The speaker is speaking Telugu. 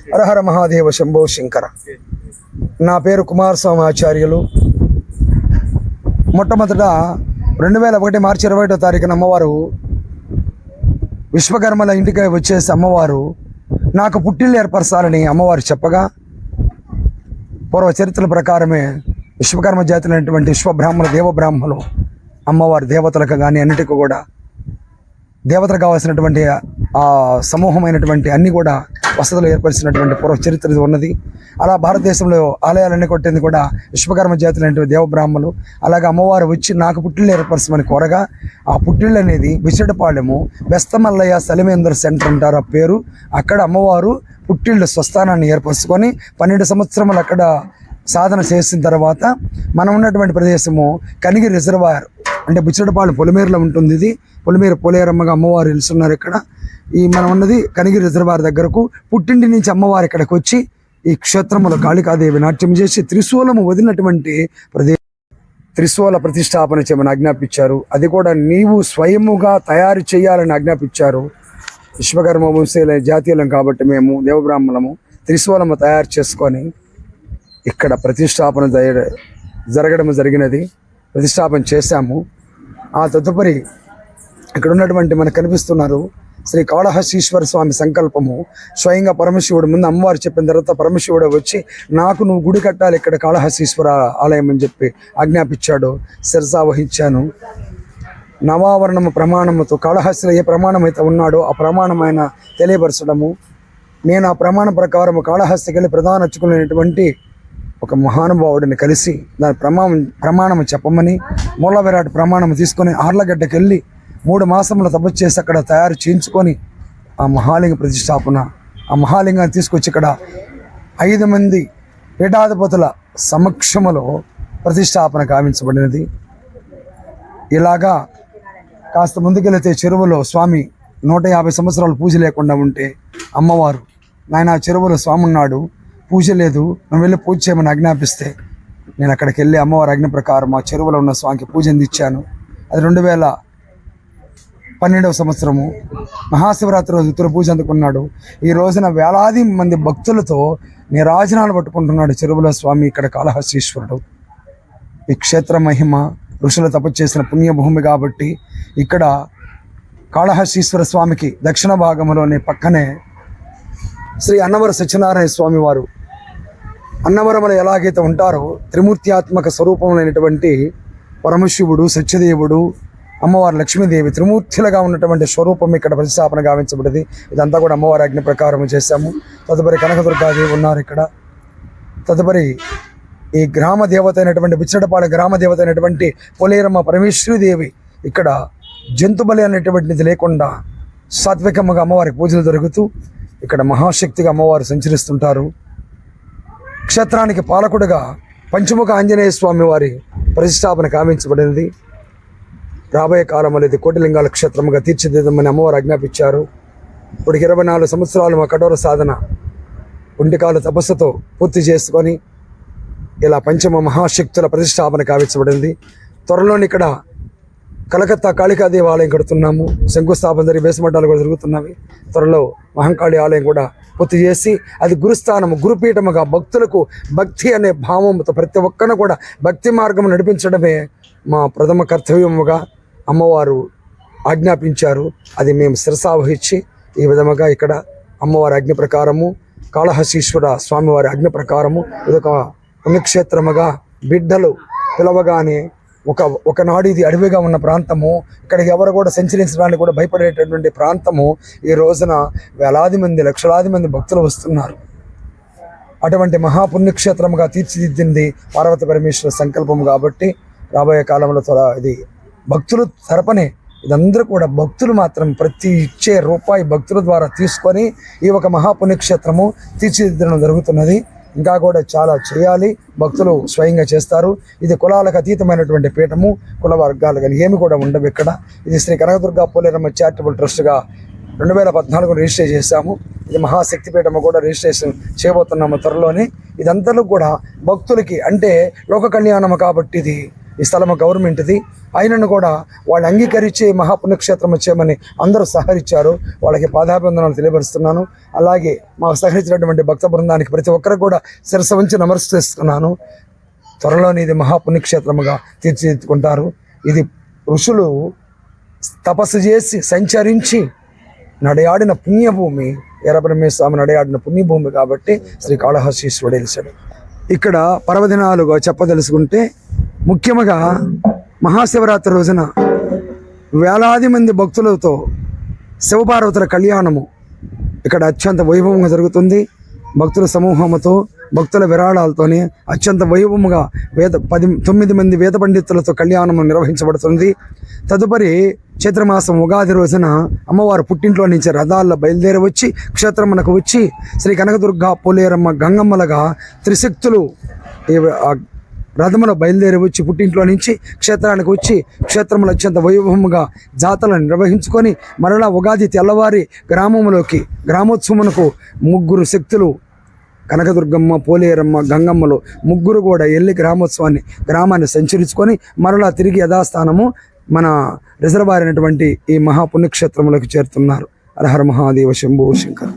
హరహర మహాదేవ శంభో శంకర. నా పేరు కుమారస్వామి ఆచార్యులు. మొట్టమొదట 2001 మార్చి 21వ తారీఖున అమ్మవారు విశ్వకర్మల ఇంటికి వచ్చేసి అమ్మవారు నాకు పుట్టిల్లు ఏర్పరచాలని అమ్మవారు చెప్పగా, పూర్వ చరిత్రల ప్రకారమే విశ్వకర్మ జాతులైనటువంటి విశ్వబ్రాహ్మణ దేవబ్రాహ్మణులు అమ్మవారి దేవతలకు కానీ అన్నిటికీ కూడా దేవతలకు కావాల్సినటువంటి ఆ సమూహమైనటువంటి అన్ని కూడా వసతులు ఏర్పరిచినటువంటి పూర్వ చరిత్ర ఉన్నది. అలా భారతదేశంలో ఆలయాలన్నీ కొట్టింది కూడా విశ్వకర్మ జాతులైనటువంటి దేవబ్రాహ్మణులు. అలాగే అమ్మవారు వచ్చి నాకు పుట్టిల్లు ఏర్పరచమని కోరగా, ఆ పుట్టిల్లు అనేది బిచ్చడపాళెము బెస్తమల్లయ్య సలిమేందర్ సెంటర్ అంటారు ఆ పేరు. అక్కడ అమ్మవారు పుట్టిల్లు స్వస్థానాన్ని ఏర్పరచుకొని 12 సంవత్సరములు అక్కడ సాధన చేసిన తర్వాత మనం ఉన్నటువంటి ప్రదేశము కనిగిరి రిజర్వాయర్ అంటే బుచ్చిరెడ్డిపాళెం పొలిమేరులో ఉంటుంది. ఇది పొలిమేరు పోలేరమ్మగా అమ్మవారు వెలుస్తున్నారు. ఇక్కడ ఈ మనం ఉన్నది కనిగిరి రిజర్వాయర్ దగ్గరకు. పుట్టింటి నుంచి అమ్మవారు ఇక్కడికి వచ్చి ఈ క్షేత్రములో కాళికాదేవి నాట్యం చేసి త్రిశూలము వదిలినటువంటి త్రిశూల ప్రతిష్టాపన చేయమని ఆజ్ఞాపించారు. అది కూడా నీవు స్వయముగా తయారు చేయాలని ఆజ్ఞాపించారు. విశ్వకర్మ వంశీయుల జాతీయులం కాబట్టి మేము దేవబ్రాహ్మణము త్రిశూలము తయారు చేసుకొని ఇక్కడ ప్రతిష్టాపన జరగడం జరిగినది. ప్రతిష్టాపన చేశాము. ఆ తదుపరి ఇక్కడ ఉన్నటువంటి మనకు కనిపిస్తున్నారు శ్రీ కాళహస్తీశ్వర స్వామి సంకల్పము. స్వయంగా పరమశివుడు ముందు అమ్మవారు చెప్పిన తర్వాత పరమశివుడు వచ్చి నాకు నువ్వు గుడి కట్టాలి ఇక్కడ కాళహస్తీశ్వర ఆలయం అని చెప్పి ఆజ్ఞాపించాడు. శిరసా వహించాను. నవావరణము ప్రమాణముతో కాళహస్తిలో ఏ ప్రమాణం అయితే ఉన్నాడో ఆ ప్రమాణమైన తెలియపరచడము. నేను ఆ ప్రమాణం ప్రకారము కాళహస్తికి వెళ్ళి ప్రధాన అర్చకులైనటువంటి ఒక మహానుభావుడిని కలిసి దాని ప్రమాణం చెప్పమని మూల విరాట్ ప్రమాణం తీసుకొని ఆర్లగడ్డకి వెళ్ళి 3 మాసముల తపస్సు చేసి అక్కడ తయారు చేయించుకొని ఆ మహాలింగ ప్రతిష్టాపన, ఆ మహాలింగాన్ని తీసుకొచ్చి ఇక్కడ 5 మంది పీఠాధిపతుల సమక్షములో ప్రతిష్టాపన గావించబడినది. ఇలాగా కాస్త ముందుకెళితే చెరువులో స్వామి 150 సంవత్సరాలు పూజ లేకుండా ఉంటే అమ్మవారు నాయన చెరువులో స్వామి ఉన్నాడు, పూజ లేదు, నువ్వు వెళ్ళి పూజ చేయమని ఆజ్ఞాపిస్తే నేను అక్కడికి వెళ్ళి అమ్మవారి ఆజ్ఞ ప్రకారం ఆ చెరువులో ఉన్న స్వామికి పూజ అందించాను. అది 2012వ సంవత్సరము మహాశివరాత్రి రోజు ఉత్తర పూజ అందుకున్నాడు. ఈ రోజున వేలాది మంది భక్తులతో నీరాజనాలు పట్టుకుంటున్నాడు చెరువులో స్వామి ఇక్కడ కాళహస్తీశ్వరుడు. ఈ క్షేత్ర మహిమ ఋషులు తపస్సు చేసిన పుణ్యభూమి కాబట్టి ఇక్కడ కాళహస్తీశ్వర స్వామికి దక్షిణ భాగంలోనే పక్కనే శ్రీ అన్నవర సత్యనారాయణ స్వామి వారు అన్నవరములు ఎలాగైతే ఉంటారో త్రిమూర్త్యాత్మక స్వరూపములైనటువంటి పరమశివుడు, సత్యదేవుడు, అమ్మవారు లక్ష్మీదేవి త్రిమూర్తులుగా ఉన్నటువంటి స్వరూపం ఇక్కడ ప్రతిష్టాపన గావించబడింది. ఇదంతా కూడా అమ్మవారి ఆజ్ఞ ప్రకారం చేశాము. తదుపరి కనకదుర్గాదేవి ఉన్నారు ఇక్కడ. తదుపరి ఈ గ్రామ దేవత అయినటువంటి బుచ్చిరెడ్డిపాళెం గ్రామ దేవత అయినటువంటి పోలేరమ్మ పరమేశ్వరీదేవి ఇక్కడ జంతుబలి అనేటువంటిది లేకుండా సాత్వికముగా అమ్మవారికి పూజలు జరుగుతూ ఇక్కడ మహాశక్తిగా అమ్మవారు సంచరిస్తుంటారు. క్షేత్రానికి పాలకుడుగా పంచముఖ ఆంజనేయ స్వామి వారి ప్రతిష్టాపన కావించబడింది. రాబోయే కాలంలో ఇది కోటిలింగాల క్షేత్రముగా తీర్చిదిద్దమని అమ్మవారు ఆజ్ఞాపించారు. ఇప్పటికి 24 సంవత్సరాలు మా కఠోర సాధన ఒంటికాల తపస్సుతో పూర్తి చేసుకొని ఇలా పంచమ మహాశక్తుల ప్రతిష్టాపన కావించబడింది. త్వరలోని ఇక్కడ కలకత్తా కాళికాదేవి ఆలయం కడుతున్నాము. శంకుస్థాపన జరిగి బేసమట్టాలు కూడా జరుగుతున్నవి. త్వరలో మహంకాళి ఆలయం కూడా పూర్తి చేసి అది గురుస్థానము, గురుపీఠముగా భక్తులకు భక్తి అనే భావంతో ప్రతి ఒక్కరిని కూడా భక్తి మార్గం నడిపించడమే మా ప్రథమ కర్తవ్యముగా అమ్మవారు ఆజ్ఞాపించారు. అది మేము శిరసావహించి ఈ విధముగా ఇక్కడ అమ్మవారి ఆజ్ఞ ప్రకారము కాళహస్తీశ్వర స్వామివారి ఆజ్ఞ ప్రకారము ఇదొక పుణ్యక్షేత్రముగా బిడ్డలు పిలవగానే ఒకనాడు ఇది అడవిగా ఉన్న ప్రాంతము, ఇక్కడికి ఎవరు కూడా సంచరించడానికి కూడా భయపడేటటువంటి ప్రాంతము. ఈ రోజున వేలాది మంది, లక్షలాది మంది భక్తులు వస్తున్నారు. అటువంటి మహాపుణ్యక్షేత్రముగా తీర్చిదిద్దింది పార్వతి పరమేశ్వర సంకల్పం కాబట్టి రాబోయే కాలంలో ఇది భక్తులు తరపునే ఇదందరూ కూడా భక్తులు మాత్రం ప్రతి ఇచ్చే రూపాయి భక్తుల ద్వారా తీసుకొని ఈ ఒక మహాపుణ్యక్షేత్రము తీర్చిదిద్దడం జరుగుతున్నది. ఇంకా కూడా చాలా చేయాలి, భక్తులు స్వయంగా చేస్తారు. ఇది కులాలకు అతీతమైనటువంటి పీఠము, కుల వర్గాలు కానీ ఏమి కూడా ఉండవు ఇక్కడ. ఇది శ్రీ కనకదుర్గా పోలేరమ్మ చారిటబుల్ ట్రస్ట్గా 2014 రిజిస్టర్ చేశాము. ఇది మహాశక్తిపీఠము కూడా రిజిస్ట్రేషన్ చేయబోతున్నాము త్వరలోనే. ఇదంతా కూడా భక్తులకి అంటే లోక కళ్యాణము కాబట్టి ఇది ఈ స్థలము గవర్నమెంట్ది. అయినను కూడా వాళ్ళు అంగీకరించి మహాపుణ్యక్షేత్రం వచ్చేయమని అందరూ సహకరించారు. వాళ్ళకి పాదాభివందనాలు తెలియపరుస్తున్నాను. అలాగే మాకు సహకరించినటువంటి భక్త బృందానికి ప్రతి ఒక్కరికి కూడా శిరస్సు వంచి నమస్కరిస్తున్నాను. త్వరలోనే ఇది మహాపుణ్యక్షేత్రముగా తీర్చిదిద్దుకుంటారు. ఇది ఋషులు తపస్సు చేసి సంచరించి నడయాడిన పుణ్యభూమి, ఎర్రబ్రహ్మేశ్వర స్వామి నడయాడిన పుణ్యభూమి కాబట్టి శ్రీకాళహస్తీశ్వరుడు వెలిశాడు. ఇక్కడ పర్వదినాలుగా చెప్పదలుచుకుంటే ముఖ్యంగా మహాశివరాత్రి రోజున వేలాది మంది భక్తులతో శివపార్వతుల కళ్యాణము ఇక్కడ అత్యంత వైభవంగా జరుగుతుంది. భక్తుల సమూహముతో, భక్తుల విరాళాలతోనే అత్యంత వైభవముగా 9 మంది వేద పండితులతో కళ్యాణము నిర్వహించబడుతుంది. తదుపరి చైత్రమాసం ఉగాది రోజున అమ్మవారు పుట్టింట్లో నుంచి రథాల్లో బయలుదేరి వచ్చి క్షేత్రమునకు వచ్చి శ్రీ కనకదుర్గ, పోలేరమ్మ, గంగమ్మలుగా త్రిశక్తులు ఈ రథములో బయలుదేరి వచ్చి పుట్టింట్లో నుంచి క్షేత్రానికి వచ్చి క్షేత్రములు అత్యంత వైభవముగా జాతరలను నిర్వహించుకొని మరలా ఉగాది తెల్లవారి గ్రామోత్సవమునకు 3 శక్తులు కనకదుర్గమ్మ, పోలేరమ్మ, గంగమ్మలు ముగ్గురు కూడా వెళ్ళి గ్రామాన్ని సంచరించుకొని మరలా తిరిగి యథాస్థానము మన రిజర్వాయర్ అయినటువంటి ఈ మహాపుణ్యక్షేత్రములకు చేరుతున్నారు. హర హర మహాదేవ శంభో శంకర.